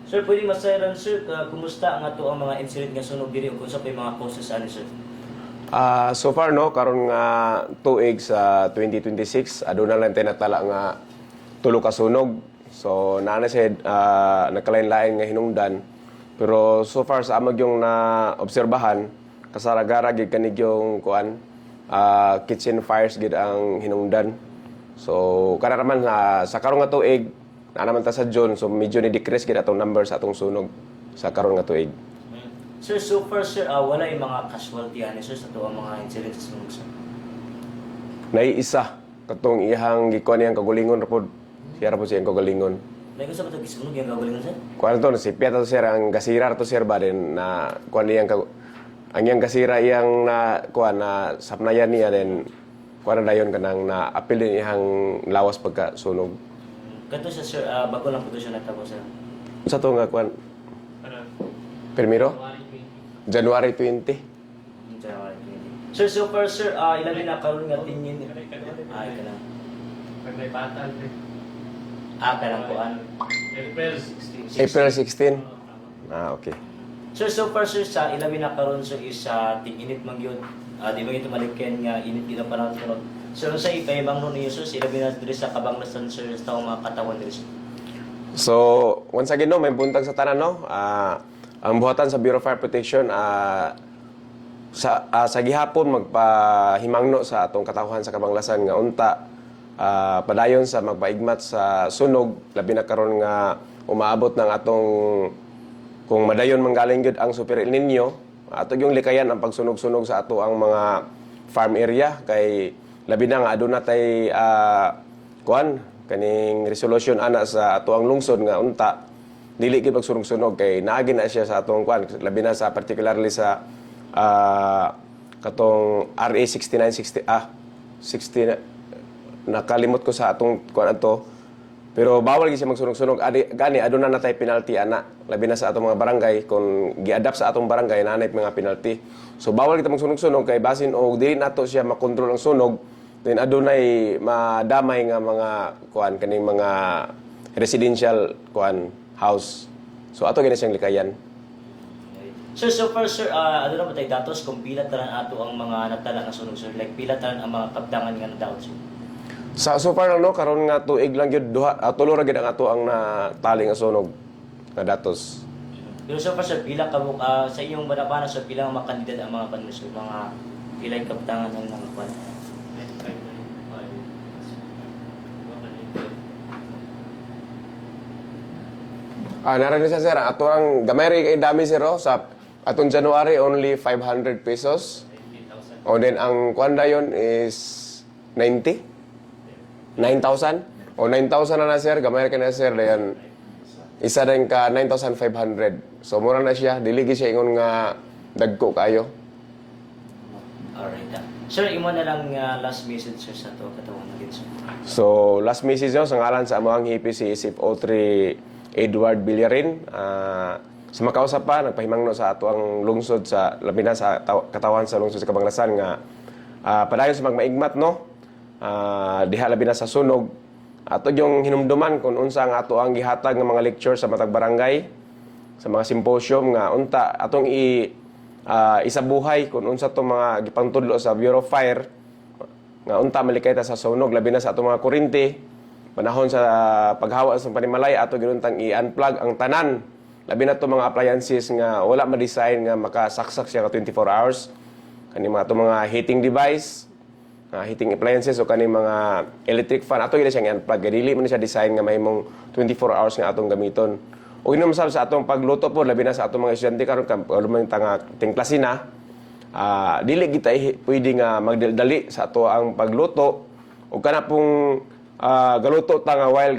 Sir, pwede masayran sir, kumusta ang ato ang mga incident nga sunog diri ug unsa pa yung mga causes ani sir? So far no karon nga tuig sa 2026 aduna lang tayo natala nga tulo ka sunog. So naana siya nagkalain-lain nga hinungdan. Pero so far sa amag yung na obserbahan kasaragara gid kanig yung kuan kitchen fires gid ang hinungdan. So kana naman sa karon nga tuig na naman ta sa June so medyo ni decrease gid atong number sa atong sunog sa karon nga tuig. Sir, so far sir, wala yung mga casualty ani sir sa tuwa mga incident sa sunog sir. Naiisa katong ihang gikuan niyang kagalingon ra pod. Siya ra pod siyang kagalingon. May gusto ba ito gisunog yung gagalingan sir? Kuan to si Pieta to sir ang gasira to sir ba din na kuan niyang ang iyang gasira iyang na kuan na sapnayan niya din kuan na dayon kanang na apil din ihang lawas pagka sunog. Kanto siya sir, bago lang po ito siya nagtabo sir. Sa to nga kuan Primero? January 20. January 20. Sir, so far sir, ilan na karon nga tingin? Ay, ka lang. May batal. Ka lang po April 16. April 16. Okay. Sir, so far sir, sa ilabi na karon sir is ting-init man yun. Di ba ito malikyan nga init dito pa natin sunod. Sir, sa ipahibang nun niyo sir, sa ilabi na diri sa Kabanglasan sir, sa mga katawan diri sir. So, once again no, may buntag sa tanan no. Ang buhatan sa Bureau of Fire Protection sa gihapon magpahimangno sa atong katawhan sa Kabanglasan nga unta padayon sa magpaigmat sa sunog labi na karon nga umaabot ng atong kung madayon manggaling gyud ang Super El Nino ato yung likayan ang pagsunog-sunog sa ato ang mga farm area kay labi na nga aduna tay kuan kaning resolution ana sa ato ang lungsod nga unta dili gid magsunog-sunog kay naagi na siya sa atong kuan labi na sa particularly sa katong RA 6960 60 nakalimot ko sa atong kuan ato pero bawal gid siya magsunog-sunog gani aduna na tay penalty ana labi na sa atong mga barangay kung gi-adapt sa atong barangay nanay mga penalty so bawal kita magsunog-sunog kay basin og dili nato siya makontrol ang sunog then adunay madamay nga mga kuan kaning mga residential kuan house. So ato gani siyang likayan. Sir, so far sir, ano na ba tayo datos kung pila tanan ato ang mga natala nga sunog sir? Like pila tanan ang mga kabdangan nga nadaot sir? So far no karon nga tuig lang gyud tulo ra gyud ang ato ang natali nga sunog nga datos. Pero so far sir, pila ka sa inyong banabana sir, pila ang mga kandidat ang mga kandidat sir, mga pila yung kabdangan ng mga kwan? Narinig siya sir, ato ang gamay rin kay dami sir sa atong January only 500 pesos. O then ang kuanda yon is 90? 9,000? O 9,000 na sir, gamay rin na sir. Dayan, isa rin ka 9,500. So mura na siya, diligi siya ingon nga dagko kayo. Alright. Sir, imo na lang last message sir sa to katawan natin sir. So last message nyo, sa ngalan sa amang hipi si Isip O3 Edward Villarin. Sa makausap pa, nagpahimangno sa ato ang lungsod sa labi na sa katawan sa lungsod sa Kabanglasan nga padayon sa magmaigmat no. Diha labi na sa sunog. Ato yung hinumduman kung unsa ang ato ang gihatag nga mga lecture sa matag barangay sa mga symposium nga unta atong isabuhay kung unsa to mga gipangtudlo sa Bureau of Fire nga unta malikay ta sa sunog labi na sa ato mga kuryente. Panahon sa paghawa sa panimalay ato ginuntang i-unplug ang tanan labi na to mga appliances nga wala ma-design nga makasaksak siya ka 24 hours kani mga to mga heating device heating appliances o kani mga electric fan ato gid siya i-unplug dili man siya design nga mahimong 24 hours nga atong gamiton o ginumasab sa atong pagluto po labi na sa atong mga estudyante karon lumang tanga ting klase na dili kita pwede nga magdali sa ato ang pagluto o kana pong galuto ta nga while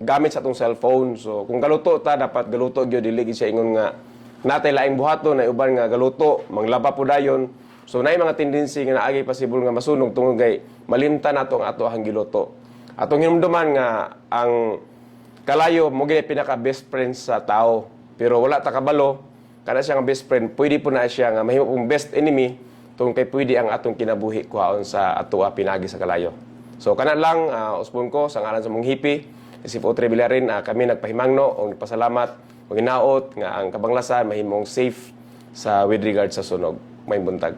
gamit sa atong cellphone. So kung galuto ta dapat galuto gyud dili gid siya ingon nga natay laing buhaton na uban nga galuto manglaba po dayon. So naay mga tendency nga naagi possible nga masunog tungod kay malimtan nato ang ato ang giluto. Atong hinumduman nga ang kalayo mo gyud pinaka best friend sa tao. Pero wala ta kabalo kana siya nga best friend, pwede po na siya nga mahimo pong best enemy tungod kay pwede ang atong kinabuhi kuhaon sa ato pinagi sa kalayo. So kana lang uspon ko sa ngalan sa mong hipi Isip O3 Bilarin, kami nagpahimangno o nagpasalamat o ginaot nga ang Kabanglasan mahimong safe sa with regard sa sunog. May buntag.